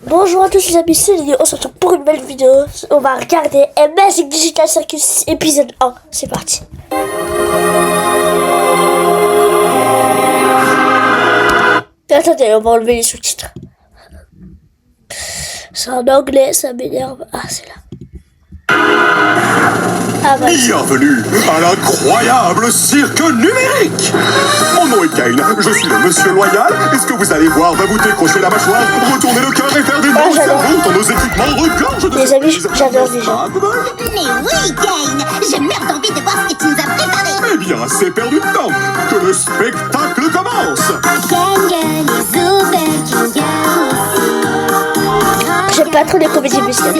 Bonjour à tous les amis, c'est Léo, on se retrouve pour une belle vidéo. On va regarder Magic Digital Circus épisode 1, c'est parti. Attendez, on va enlever les sous-titres. C'est en anglais, ça m'énerve. Ah, c'est là. Ah, bah, bienvenue à l'incroyable cirque numérique. Mon nom est Kane, je suis le monsieur loyal. Et ce que vous allez voir va vous décrocher la mâchoire, retourner le cœur et faire des bons cerveaux dans nos équipements regorge de les amis, j'adore déjà. Mais oui, Kane, j'ai meurs d'envie de voir ce que tu nous as préparé. Eh bien, c'est perdu de temps. Que le spectacle commence. J'aime pas trop les comédies musicales.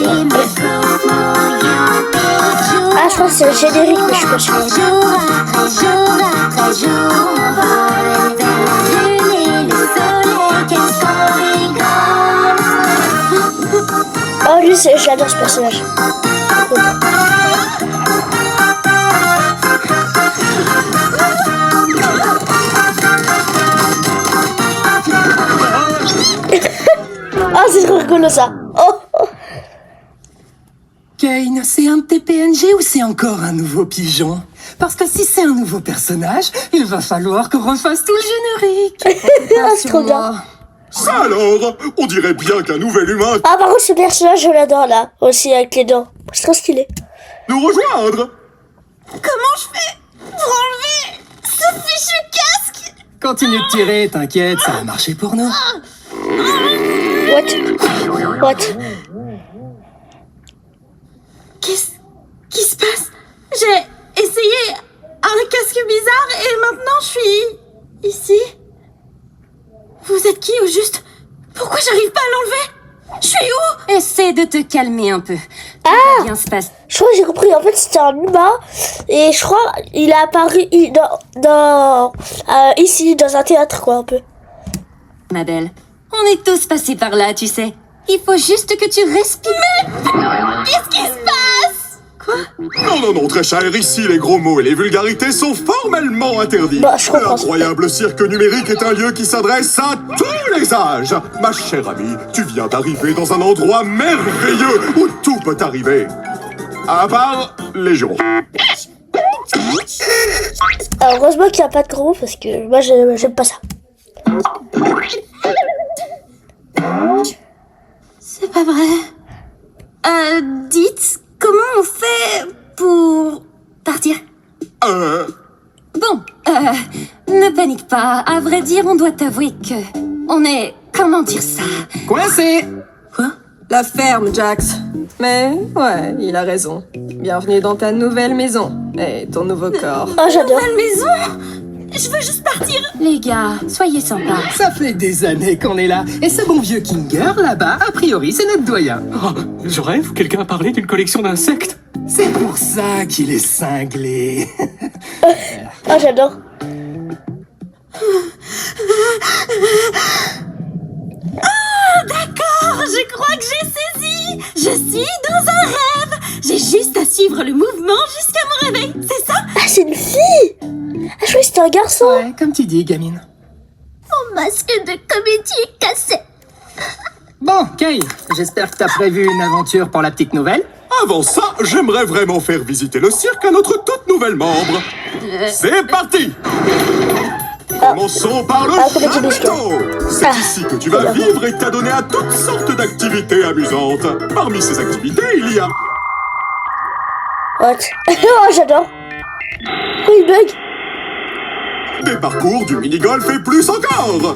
Ah, je crois que c'est le générique, mais je suis pas sûre. Oh, lui, j'adore ce personnage. Oh, c'est trop rigolo ça. Oh. Kane, c'est un de tes PNG ou c'est encore un nouveau pigeon? Parce que si c'est un nouveau personnage, il va falloir qu'on refasse tout le générique. Ah, c'est trop bien. Ça alors, on dirait bien qu'un nouvel humain Ah, par contre, ce personnage, je l'adore là, aussi avec les dents. C'est trop stylé. nous rejoindre. Comment je fais pour enlever ce fichu casque? Continue de tirer, t'inquiète, ça va marcher pour nous. What? Qu'est-ce qui se passe? J'ai essayé un casque bizarre et maintenant je suis ici. Vous êtes qui au juste? Pourquoi j'arrive pas à l'enlever? Je suis où? Essaie de te calmer un peu. Ah! Tout va bien se passe. Je crois que j'ai compris. En fait, c'était un humain. Et je crois il a apparu ici, dans un théâtre, quoi, un peu. Ma belle, on est tous passés par là, tu sais. Il faut juste que tu respires. Qu'est-ce qui se passe? Quoi? Non, très cher, ici les gros mots et les vulgarités sont formellement interdits. Bah, je comprends. L'incroyable cirque numérique est un lieu qui s'adresse à tous les âges. Ma chère amie, tu viens d'arriver dans un endroit merveilleux où tout peut arriver. À part les jumeaux. Alors, heureusement qu'il n'y a pas de gros mots parce que moi, j'aime pas ça. C'est pas vrai. Dites, comment on fait pour partir? Bon, ne panique pas. À vrai dire, on doit t'avouer que on est, comment dire ça? Coincé! Quoi? La ferme, Jax. Mais, ouais, il a raison. Bienvenue dans ta nouvelle maison. Et ton nouveau corps. Oh, j'adore. Nouvelle maison? Je veux juste partir. Les gars, soyez sympas. Ça fait des années qu'on est là. Et ce bon vieux Kinger, là-bas, a priori, c'est notre doyen. Oh, je rêve, quelqu'un a parlé d'une collection d'insectes. C'est pour ça qu'il est cinglé. Oh, j'adore. D'accord, je crois que j'ai saisi. Je suis dans un rêve. J'ai juste à suivre le mouvement jusqu'à mon réveil. C'est ça? Ah, c'est une fille. Ah, je croyais que c'était un garçon. Ouais, comme tu dis, gamine. Mon masque de comédie est cassé. Bon, Kay, j'espère que t'as prévu une aventure pour la petite nouvelle. Avant ça, j'aimerais vraiment faire visiter le cirque à notre toute nouvelle membre. C'est parti! Commençons par le comédie musicale. chapiteau. C'est ici que tu vas vivre et t'adonner à toutes sortes d'activités amusantes. Parmi ces activités, il y a... What? Oh, j'adore. Oh, il bug. des parcours, du mini-golf et plus encore.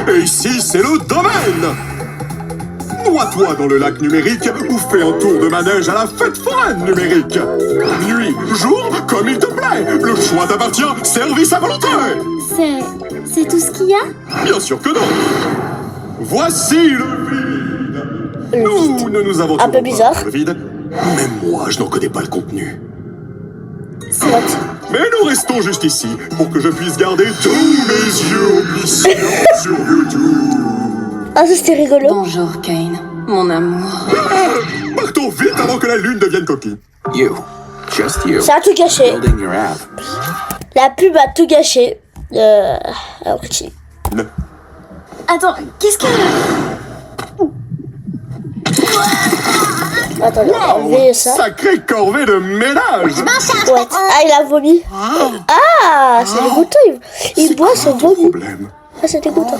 Et ici, c'est le domaine. Noie-toi dans le lac numérique ou fais un tour de manège à la fête foraine numérique. Nuit, jour, comme il te plaît. Le choix t'appartient, service à volonté. C'est tout ce qu'il y a? Bien sûr que non. Voici le vide. Nous ne nous avons Un peu bizarre. le vide. Même moi, je n'en connais pas le contenu. C'est what? Mais nous restons juste ici pour que je puisse garder tous mes yeux omniscients sur YouTube. Ah, ça c'était rigolo. Bonjour, Kane, mon amour. Partons vite avant que la lune devienne coquille. You. Just you. Ça a tout gâché. Building your app. La pub a tout gâché. Alors, Attends, qu'est-ce que... attends, on va enlever ça. Sacrée corvée de ménage. Ouais. Ah, il a vomi. Ah, c'est dégoûtant. Il boit son vomi. Problème. Ah, c'est dégoûtant.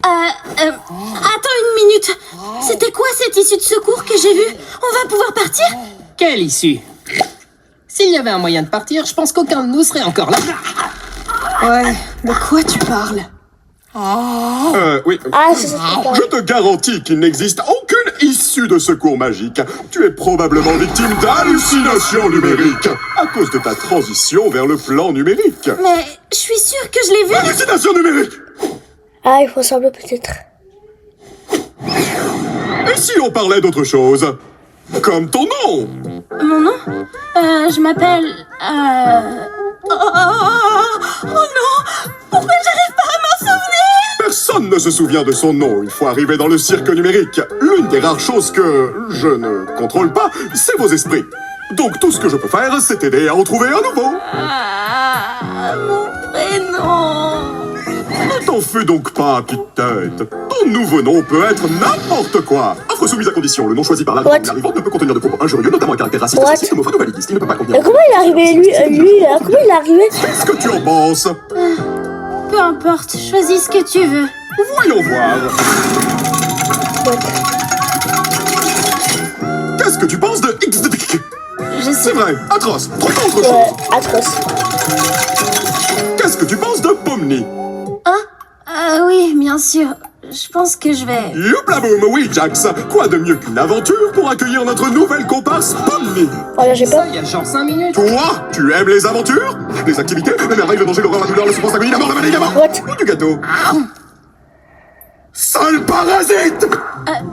Attends une minute. C'était quoi cette issue de secours que j'ai vue? On va pouvoir partir? Quelle issue? S'il y avait un moyen de partir, je pense qu'aucun de nous serait encore là. Ouais, de quoi tu parles? Oui. Ah, c'est ça. Je te garantis qu'il n'existe aucune issue de secours magique. Tu es probablement victime d'hallucinations numériques à cause de ta transition vers le plan numérique. Mais je suis sûre que je l'ai vue. Hallucination numérique. Ah, il faut sembler peut-être. Et si on parlait d'autre chose? Comme ton nom. Mon nom? Je m'appelle... Oh non! Pourquoi j'arrive pas à m'en souvenir? Personne ne se souvient de son nom une fois arrivé dans le cirque numérique. L'une des rares choses que je ne contrôle pas, c'est vos esprits. Donc tout ce que je peux faire, c'est t'aider à en trouver un nouveau. Mon prénom... Ne t'en fais donc pas, petite tête. Ton nouveau nom peut être n'importe quoi. Offre soumise à condition. Le nom choisi par la What? arrivante ne peut contenir de propos injurieux, notamment un caractère raciste, What? sexiste, homophobe ou validiste. Il ne peut pas contenir... Et comment il est arrivé, lui là? Comment il est arrivé? Qu'est-ce que tu en penses? Peu importe, choisis ce que tu veux. Voyons voir. Qu'est-ce que tu penses de X de Dick? Je C'est sais... vrai, atroce. Trop autre chose. Ouais, atroce. Qu'est-ce que tu penses de Pomni? oui, bien sûr. Je pense que je vais... Youpla boum, oui, Jax. Quoi de mieux qu'une aventure pour accueillir notre nouvelle comparse Pomni? Voilà, j'ai pas. Il y a genre 5 minutes. Toi, tu aimes les aventures, les activités, les merveilles, le danger, l'horreur, la douleur, le souffrance, l'agonie, la mort, le médicament What? ou du gâteau? Sale parasite!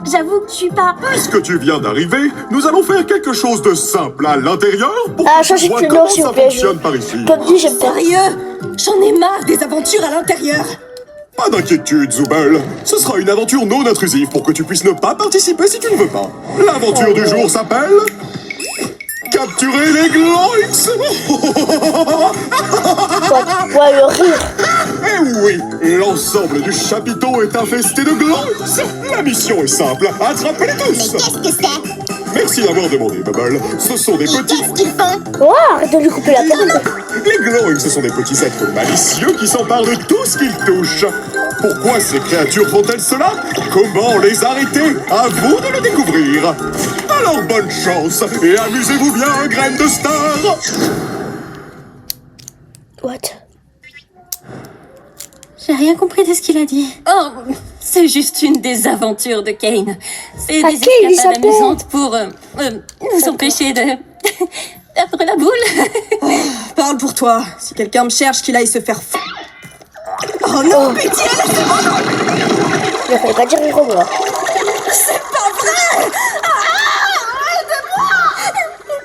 J'avoue que je suis pas... Puisque tu viens d'arriver, nous allons faire quelque chose de simple à l'intérieur pour Ah, que ça, tu c'est vois que non, comment s'il ça vous plaît, fonctionne par ici. Comme dit, j'aime pas. Sérieux? J'en ai marre des aventures à l'intérieur. Pas d'inquiétude, Zoubel. Ce sera une aventure non intrusive pour que tu puisses ne pas participer si tu ne veux pas. L'aventure du jour s'appelle... Capturer les Gloix. Ouais, le rire. Eh oui, l'ensemble du chapiteau est infesté de Gloix. La mission est simple, attrapez-les tous. Qu'est-ce que c'est? Merci d'avoir demandé, Bubble. Ce sont des petits... Qu'est-ce qu'ils font? Oh, arrête de lui couper la tête. Les Gloix, ce sont des petits êtres malicieux qui s'emparent de tout ce qu'ils touchent. Pourquoi ces créatures font-elles cela? Comment les arrêter? À vous de le découvrir. Alors bonne chance et amusez-vous bien, graine de star. What? J'ai rien compris de ce qu'il a dit. Oh, c'est juste une des aventures de Kane. C'est Ah, des Kane, il escapades s'appelle. amusantes pour nous empêcher de... d'être la boule. Parle pour toi. Si quelqu'un me cherche, qu'il aille se faire Oh non, pitié! Il fallait pas dire les robots.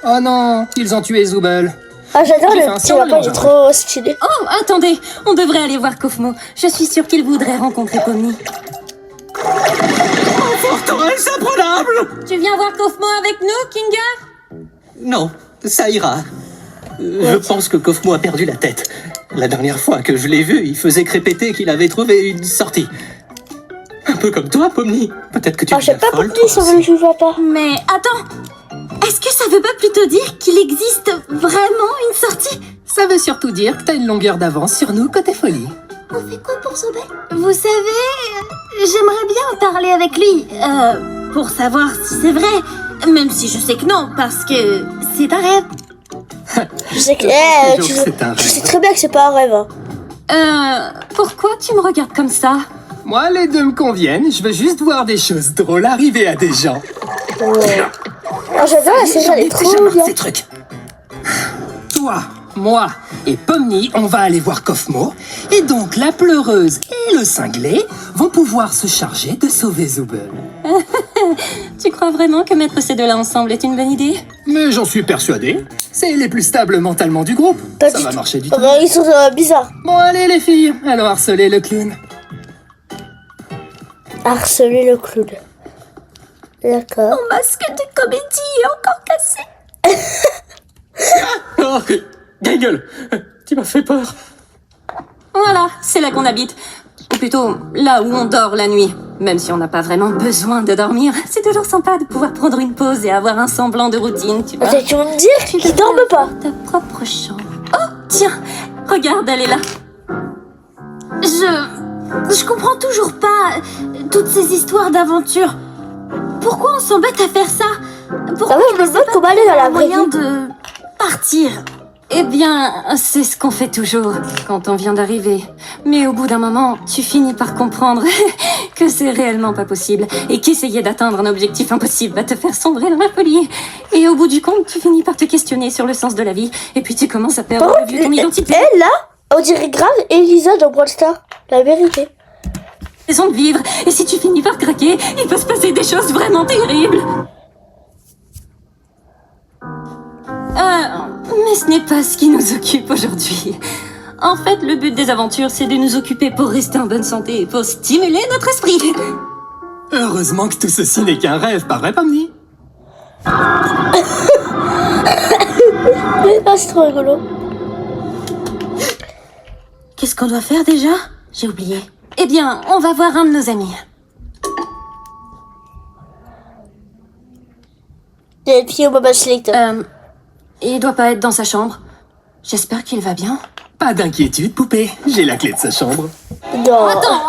Oh non, ils ont tué Zoubel. Ah, j'adore J'ai fait le un petit surnom, lapin, il est genre. trop stylé. Oh, attendez, on devrait aller voir Kofmo. Je suis sûre qu'il voudrait rencontrer Pomni. Forteresse imprenable! Tu viens voir Kofmo avec nous, Kinga? Non, ça ira. Je pense que Kofmo a perdu la tête. La dernière fois que je l'ai vu, il faisait crépéter qu'il avait trouvé une sortie. Un peu comme toi, Pomni. Peut-être que tu Ah, es j'ai pas folle. compris, ça veut le pas. Mais attends, est-ce que ça veut pas plutôt dire qu'il existe vraiment une sortie? Ça veut surtout dire que t'as une longueur d'avance sur nous côté folie. On fait quoi pour sauver? Vous savez, j'aimerais bien en parler avec lui, pour savoir si c'est vrai, même si je sais que non, parce que c'est un rêve. Je sais que. toujours Tu que c'est un je sais rêve. très bien que c'est pas un rêve. Hein. Pourquoi tu me regardes comme ça? Moi, les deux me conviennent. Je veux juste voir des choses drôles arriver à des gens. Ouais. Ah, j'adore la série, elle est Déjà trop marre bien. ces trucs. Toi, moi et Pomni, on va aller voir Kofmo. Et donc, la pleureuse et le cinglé vont pouvoir se charger de sauver Zoubel. Tu crois vraiment que mettre ces deux-là ensemble est une bonne idée? Mais j'en suis persuadé. C'est les plus stables mentalement du groupe. Pas Ça du va tout. marcher du tout. Ils sont bizarres. Bon, allez les filles, allons harceler le clown. Ah, harceler le clown. D'accord. Mon masque de comédie est encore cassé. Oh, Gueule, tu m'as fait peur. Voilà, c'est là qu'on habite. Ou plutôt, là où on dort la nuit. Même si on n'a pas vraiment besoin de dormir, c'est toujours sympa de pouvoir prendre une pause et avoir un semblant de routine, tu vois. Tu vas me dire qu'ils dorment pas. Ta propre chambre. Oh, tiens, regarde, elle est là. Je comprends toujours pas toutes ces histoires d'aventure. Pourquoi on s'embête à faire ça? Pourquoi Ah ouais, je me demande comment aller dans la vraie moyen vie. de partir? Eh bien, c'est ce qu'on fait toujours quand on vient d'arriver. Mais au bout d'un moment, tu finis par comprendre que c'est réellement pas possible et qu'essayer d'atteindre un objectif impossible va te faire sombrer dans la folie. Et au bout du compte, tu finis par te questionner sur le sens de la vie et puis tu commences à perdre Par de vue ton identité. elle, là, on dirait grave Elisa dans Brawl Stars. La vérité. Raison de vivre. Et si tu finis par craquer, il peut se passer des choses vraiment terribles. Mais ce n'est pas ce qui nous occupe aujourd'hui. En fait, le but des aventures, c'est de nous occuper pour rester en bonne santé et pour stimuler notre esprit. Heureusement que tout ceci n'est qu'un rêve, pas vrai, Pomni? Ah, c'est trop rigolo. Qu'est-ce qu'on doit faire déjà? J'ai oublié. Eh bien, on va voir un de nos amis. Il y a une fille au Boba Select. Il doit pas être dans sa chambre. J'espère qu'il va bien. Pas d'inquiétude, poupée. J'ai la clé de sa chambre. Non. Attends.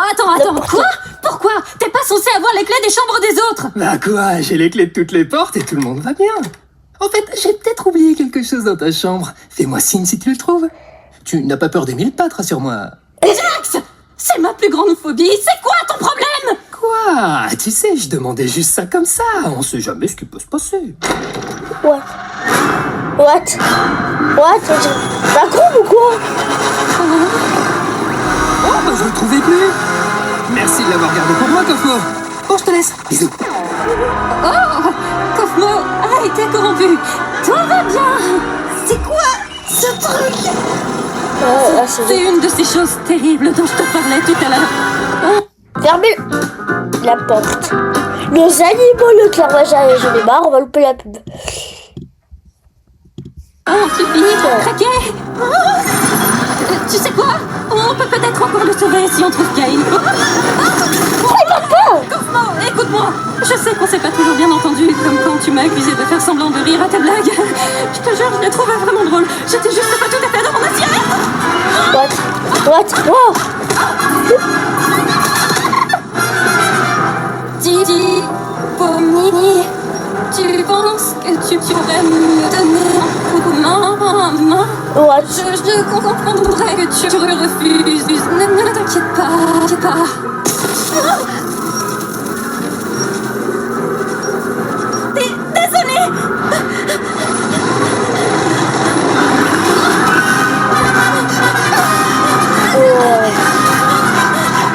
Quoi? Pourquoi? T'es pas censé avoir les clés des chambres des autres? Bah quoi, j'ai les clés de toutes les portes et tout le monde va bien. En fait, j'ai peut-être oublié quelque chose dans ta chambre. Fais-moi signe si tu le trouves. Tu n'as pas peur des 1000 pattes, rassure-moi. Jax! C'est ma plus grande phobie. C'est quoi ton problème? Quoi? Tu sais, je demandais juste ça comme ça. On sait jamais ce qui peut se passer. What? T'as con ou quoi? Oh, bah je le trouvais plus. Merci de l'avoir gardé pour moi, Cosmo. Bon, je te laisse. Bisous. Oh! Cosmo a été corrompu. Tout va bien. C'est quoi ce truc? C'est une de ces choses terribles dont je te parlais tout à l'heure. Fermez la porte. Nos animaux, le clairvoyage, j'en ai marre, on va louper la pub. Oh, tu finis par craquer. Tu sais quoi? On peut peut-être encore le sauver si on trouve Kyle. Cosmo, écoute-moi. Je sais qu'on s'est pas toujours bien entendu, comme quand tu m'as accusé de faire semblant de rire à tes blagues. Je te jure, je les trouvais vraiment drôles. J'étais juste pas tout à fait dans mon assiette. What? Wow. Didi, Pomni, tu penses que tu pourrais me donner un coup de main? What? Je comprendrais que tu refuses. Ne t'inquiète pas. Désolée.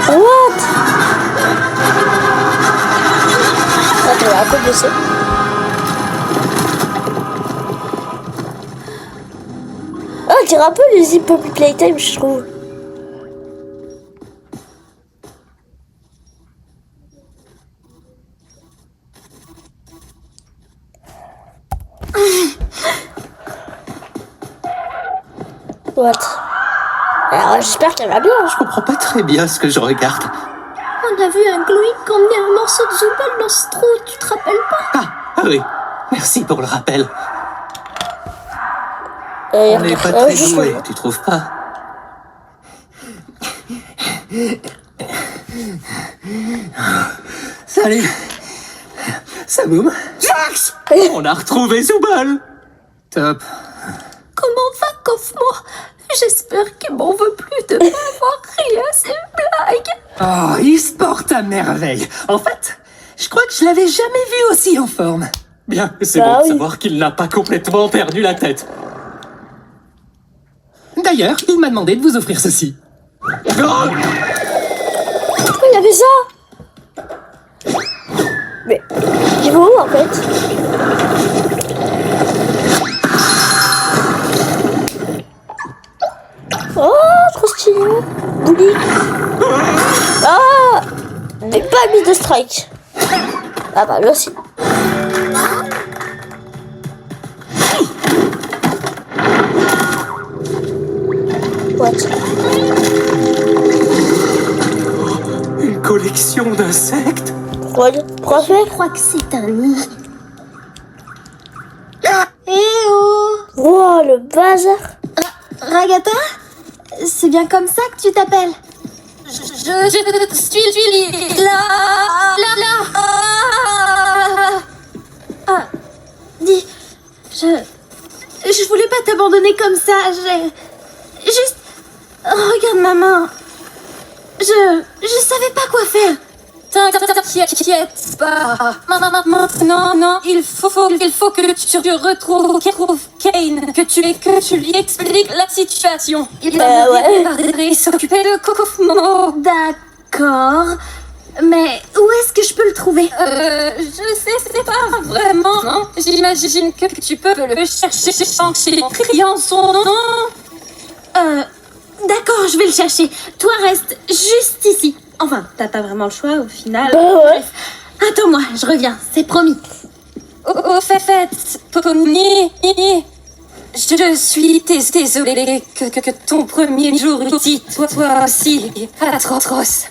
What? Attends, un peu blessé. Ah, on dirait un peu les Hip Hop Playtime, je trouve. What? Alors, j'espère qu'elle va bien. Je comprends pas très bien ce que je regarde. On a vu un Gloink emmener un morceau de Zubel dans ce trou, tu te rappelles pas? Ah oui, merci pour le rappel. On n'est pas très juste doués, tu trouves pas? Salut. Saboum. Jax! On a retrouvé Zubal! Top. Comment va Cosmo? J'espère qu'il m'en veut plus de m'avoir ri à ses blagues. Oh, il se porte à merveille. En fait, je crois que je l'avais jamais vu aussi en forme. Bien, c'est Bah bon de oui. savoir qu'il n'a pas complètement perdu la tête. D'ailleurs, il m'a demandé de vous offrir ceci. Oh! Pourquoi il avait ça? Mais il va où en fait? Oh, trop stylé. Bouli. Ah, Mais pas mis de strike. Ah bah lui aussi. What? Une collection d'insectes? Pourquoi faire? Je crois que c'est un nid. Eh oh! Wow, le bazar. Ragata? C'est bien comme ça que tu t'appelles? Je suis là. Dis, je voulais pas t'abandonner comme ça, juste... Regarde ma main. Je savais pas quoi faire. T'inquiète pas. Non, il faut que tu retrouves Kane, que tu lui expliques la situation. Il va s'occuper de Kofmo. D'accord. Mais où est-ce que je peux le trouver? Je sais pas vraiment. Non, j'imagine que tu peux le chercher en criant son nom. D'accord, je vais le chercher. Toi, reste juste ici. Enfin, t'as pas vraiment le choix au final. Bah ouais. Bref. Attends-moi, je reviens, c'est promis. Au fait, Pomni, je suis désolée que ton premier jour ici, toi aussi, atroce.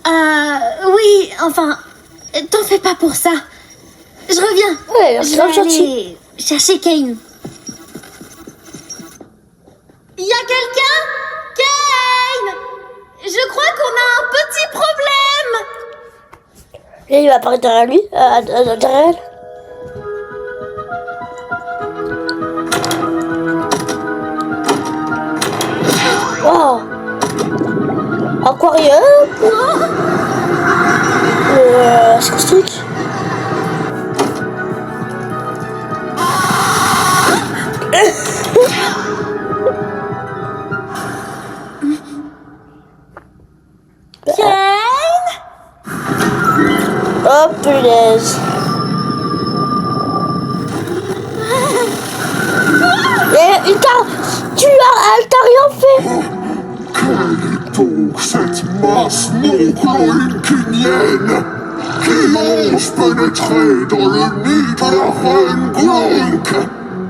Oui, enfin, t'en fais pas pour ça. Je reviens. Ouais, Je c'est vais gentil. aller chercher Kane. Y a quelqu'un? Kane! Je crois qu'on a un petit problème. Et il va apparaître derrière lui, derrière elle. Wow. Aquarium. C'est quoi ce truc? Oh punaise. Et elle t'a rien fait. Quelle est donc cette masse non chlorine qui ose pénétrer dans le nid de la reine Gloink?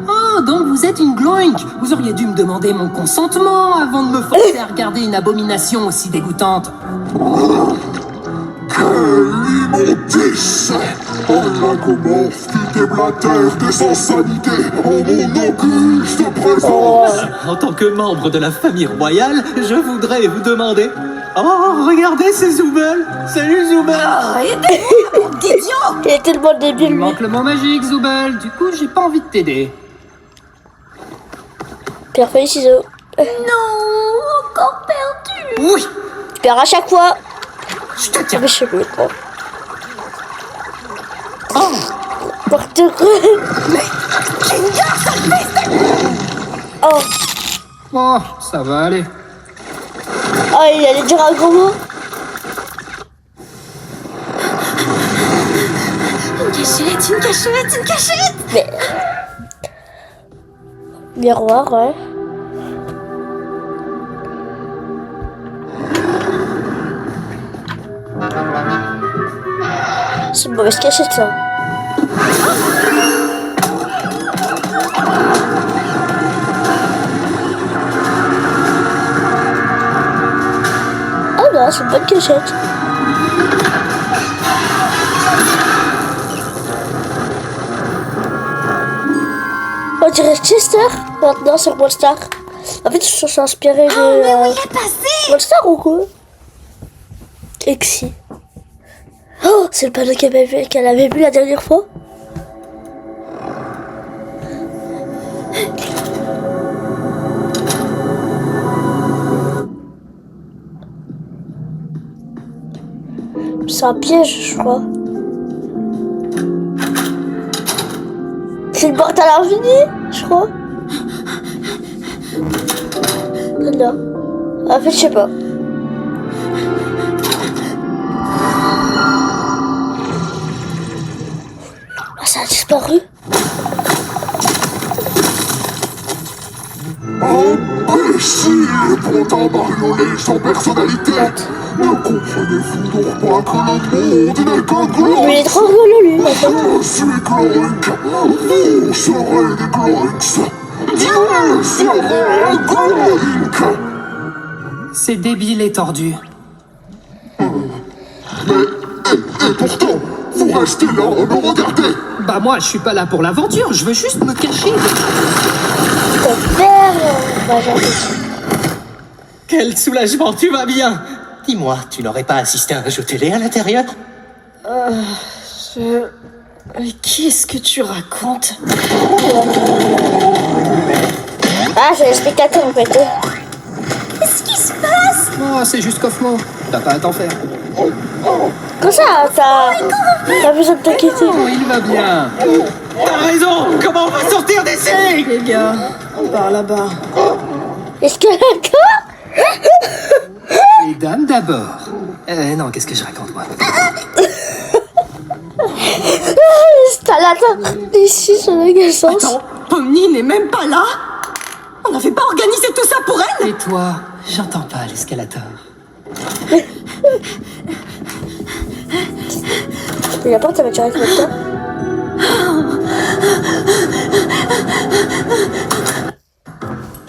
Oh, donc vous êtes une gloink. Vous auriez dû me demander mon consentement avant de me forcer à regarder une abomination aussi dégoûtante. Quelle immondice! Un lagomorphe qui déblatère des insanités en mon auguste présence! En tant que membre de la famille royale, je voudrais vous demander... Oh, regardez, c'est Zoubel! Salut Zoubel! Il est tellement débile Il lui. manque le mot magique, Zoubel. Du coup, j'ai pas envie de t'aider. Pierre feuille ciseaux. Non, encore perdu. Oui, Tu perds à chaque fois. je te Ah tiens. mais je sais plus quoi. Oh, N'importe quoi. Oh. oh, ça va aller. Oh, il allait dire un gros mot. Une cachette. Mais... Miroir, ouais. C'est une mauvaise cachette, ça. Oh non, c'est une bonne cachette. On dirait Chester maintenant sur Monster. En fait, je suis inspiré de Monster ou quoi? Exi. Oh, c'est le panneau qu'elle avait vu la dernière fois. C'est un piège, je crois. C'est une porte à l'infini, je crois. Non. En fait, je sais pas. Ah, ça a disparu. Abeille! Imbécile, pourtant bariolé sans personnalité. Ne comprenez-vous donc pas que le monde n'est qu'un globe? Mais il est trop rigolo, lui. Je suis Glorink, vous serez des Glorinks. Dieu sera Glorink. C'est débile et tordu. Et pourtant, vous restez là à me regarder. Bah moi, je suis pas là pour l'aventure, je veux juste me cacher. Ton père, bah j'en doute. Quel soulagement, tu vas bien. Dis-moi, tu n'aurais pas assisté à un jeu télé à l'intérieur? Mais qu'est-ce que tu racontes? Ah, c'est les spectateurs en fait. Qu'est-ce qui se passe? Oh, c'est juste Kaufmo. T'as pas à t'en faire. Comme ça, t'as besoin de t'inquiéter. Oh, il va bien. T'as raison. Comment on va sortir d'ici? Les gars, par là-bas. Est-ce que d'accord? Les dames d'abord. Non, qu'est-ce que je raconte, moi? T'as l'attente ici sur la naissance. Attends, Pomni n'est même pas là? On n'avait pas organisé tout ça pour elle? Et toi, j'entends pas l'escalator. Mais la porte, elle va durer combien de temps?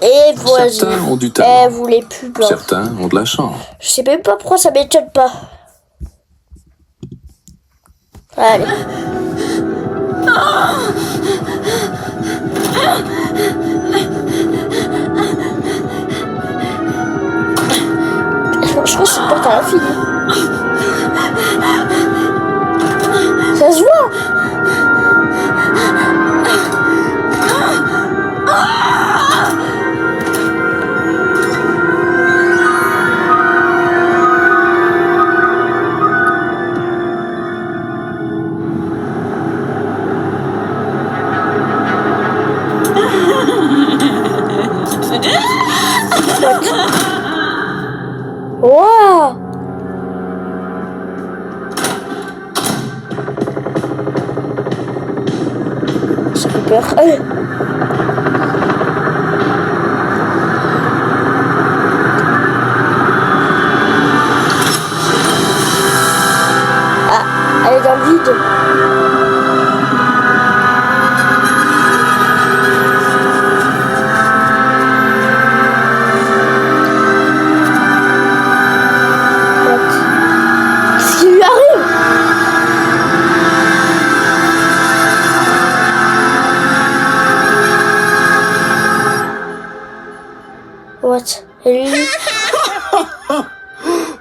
Et voici. Certains ont du talent. Elle voulait plus blanc. Certains ont de la chance. Je sais même pas pourquoi ça m'étonne pas. Allez. Je crois que c'est une porte à l'infini. Ça se voit. Wow. Ça fait peur. Ah, elle est dans le vide. Qu'est-ce qui lui arrive? What? Et lui?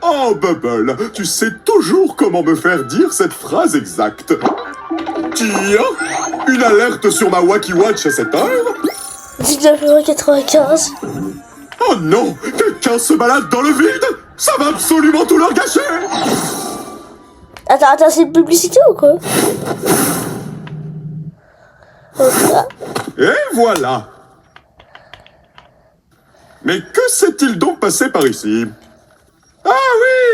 Oh, Bubble, tu sais toujours comment me faire dire cette phrase exacte. Tiens, une alerte sur ma Wacky Watch à cette heure? 19,95 €. Oh non, quelqu'un se balade dans le vide? Ça va absolument tout leur gâcher! Attends, c'est une publicité ou quoi? Et voilà! Mais que s'est-il donc passé par ici? Ah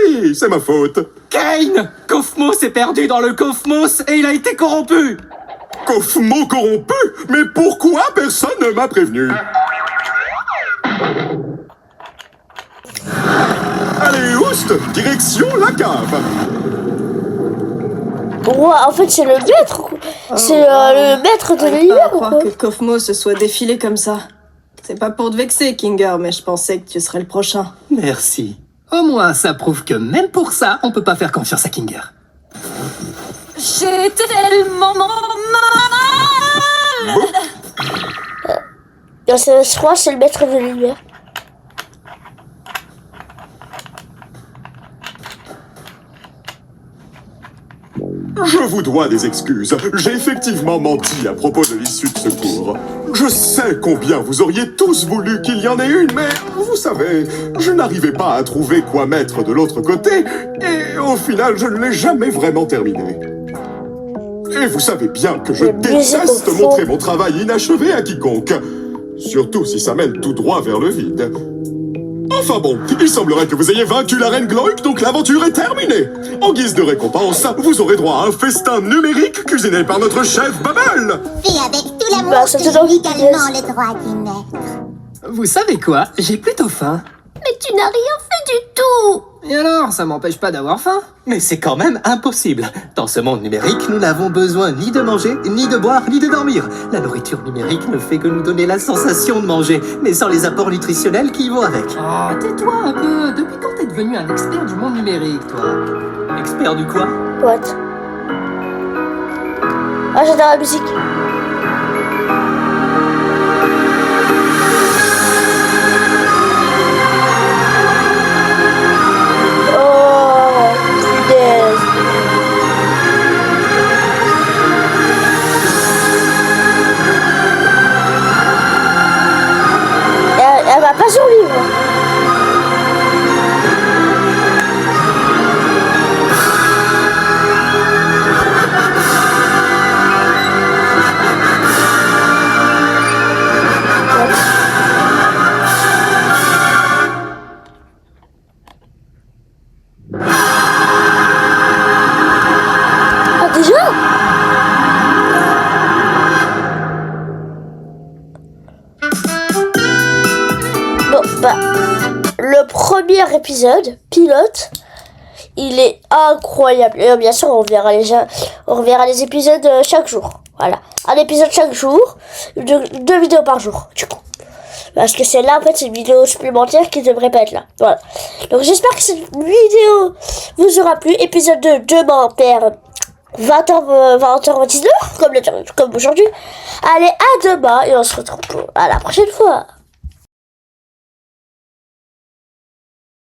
oui, c'est ma faute. Kane! Kaufmo s'est perdu dans le Kaufmos et il a été corrompu! Kaufmo corrompu? Mais pourquoi personne ne m'a prévenu? Allez, oust! Direction la cave! Ouais, en fait, c'est le maître, quoi. C'est le maître de J'arrive pas à l'univers, ou croire quoi? que Kaufmo se soit défilé comme ça. C'est pas pour te vexer, Kinger, mais je pensais que tu serais le prochain. Merci. Au moins, ça prouve que même pour ça, on peut pas faire confiance à Kinger. J'ai tellement mal. Non, je crois que c'est le maître de l'univers. Je vous dois des excuses. J'ai effectivement menti à propos de l'issue de secours. Je sais combien vous auriez tous voulu qu'il y en ait une, mais vous savez, je n'arrivais pas à trouver quoi mettre de l'autre côté, et au final, je ne l'ai jamais vraiment terminé. Et vous savez bien que je Le musée déteste au fond. montrer mon travail inachevé à quiconque. Surtout si ça mène tout droit vers le vide. Enfin bon, il semblerait que vous ayez vaincu la reine Glorik, donc l'aventure est terminée. En guise de récompense, vous aurez droit à un festin numérique cuisiné par notre chef Bubble. Et avec tout l'amour Bah, que c'est j'ai toujours également yes. le droit d'y mettre. Vous savez quoi? J'ai plutôt faim. Mais tu n'as rien fait du tout. Et alors, ça m'empêche pas d'avoir faim? Mais c'est quand même impossible. Dans ce monde numérique, nous n'avons besoin ni de manger, ni de boire, ni de dormir. La nourriture numérique ne fait que nous donner la sensation de manger, mais sans les apports nutritionnels qui y vont avec. Oh, tais-toi un peu. Depuis quand t'es devenu un expert du monde numérique, toi? Expert du quoi? What? Ah, j'adore la musique. Oh, punaise. Elle va pas survivre. Ah, déjà? Bon, bah, le premier épisode, pilote, il est incroyable. Et bien sûr, on verra les épisodes chaque jour. Voilà, un épisode chaque jour, deux vidéos par jour, du coup. Parce que c'est là, en fait, c'est une vidéo supplémentaire qui devrait pas être là. Voilà. Donc, j'espère que cette vidéo vous aura plu. Épisode 2, demain, vers 20h, 19h, comme aujourd'hui. Allez, à demain, et on se retrouve à la prochaine fois.